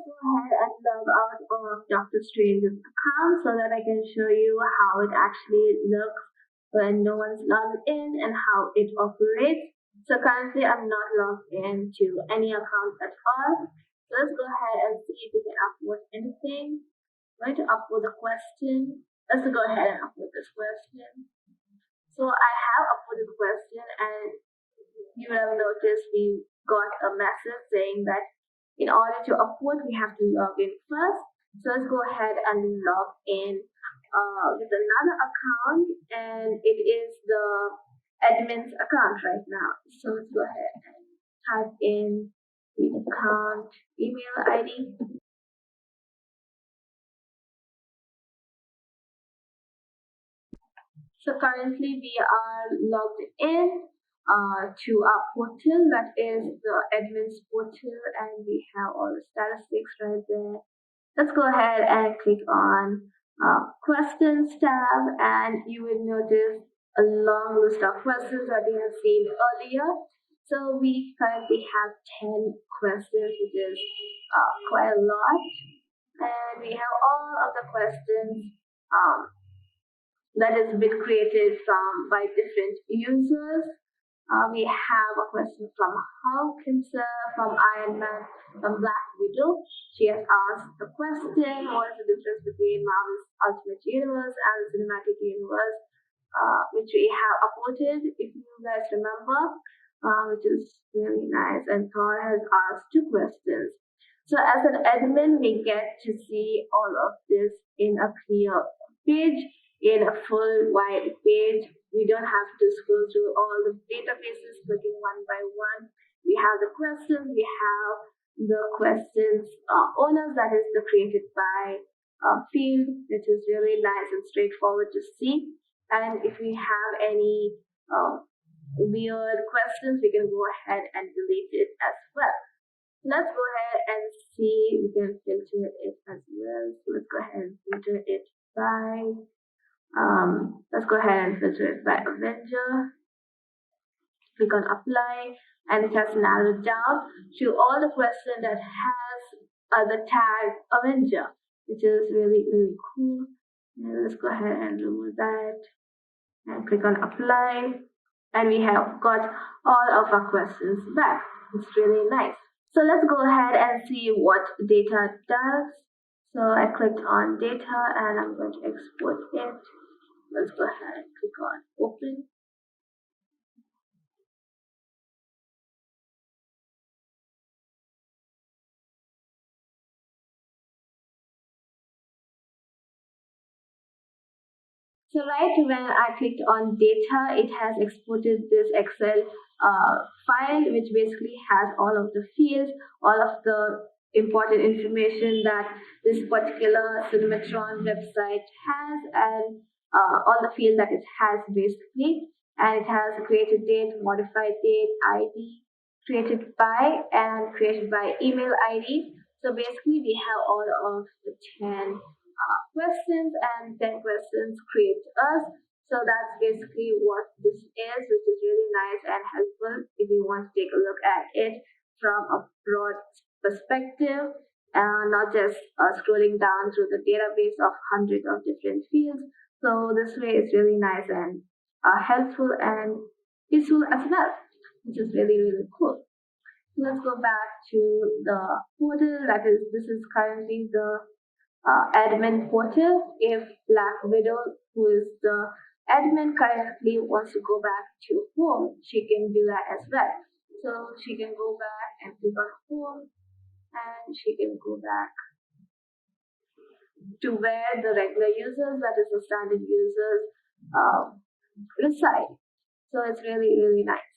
go ahead and log out of Doctor Strange's account so that I can show you how it actually looks when no one's logged in and how it operates. So currently I'm not logged into any account at all. So let's go ahead and see if we can upload anything. I'm going to upload a question. Let's go ahead and upload this question. So I have uploaded the question, and you will have noticed we got a message saying that in order to upload, we have to log in first. So let's go ahead and log in with another account, and it is the admin's account right now. So let's go ahead and type in the account email ID. So currently we are logged in to our portal, that is the admin's portal, and we have all the statistics right there. Let's go ahead and click on questions tab, and you will notice a long list of questions that we have seen earlier. So we currently have 10 questions, which is quite a lot, and we have all of the questions that has been created by different users. We have a question from Hulk himself, from Iron Man, from Black Widow. She has asked the question, what is the difference between Marvel's Ultimate Universe and the Cinematic Universe, which we have uploaded, if you guys remember, which is really nice. And Thor has asked 2 questions. So as an admin, we get to see all of this in a clear page, in a full wide page. We don't have to scroll through all the databases, clicking one by one. We have the questions, we have the questions owners, that is the created by field, which is really nice and straightforward to see. And if we have any weird questions, we can go ahead and delete it as well. Let's go ahead and see, we can filter it as well. So let's go ahead and filter it by let's go ahead and filter it by Avenger. Click on apply, and it has narrowed down to all the questions that has the tag Avenger, which is really cool. And let's go ahead and remove that and click on apply, and we have got all of our questions back. It's really nice. So let's go ahead and see what data does. So I clicked on data, and I'm going to export it. Let's go ahead and click on open. So right when I clicked on data, it has exported this Excel file, which basically has all of the fields, all of the important information that this particular Cinematron website has, and all the fields that it has basically. And it has a created date, modified date, ID, created by, and created by email ID. So basically we have all of the 10 questions, and 10 questions create us. So that's basically what this is, which is really nice and helpful if you want to take a look at it from a broad perspective, not just scrolling down through the database of hundreds of different fields. So this way is really nice and helpful and useful as well, which is really cool. Let's go back to the portal. That is, this is currently the admin portal. If Black Widow, who is the admin, currently wants to go back to home, she can do that as well. So she can go back and click on home, and she can go back to where the regular users, that is the standard users, reside. So it's really nice.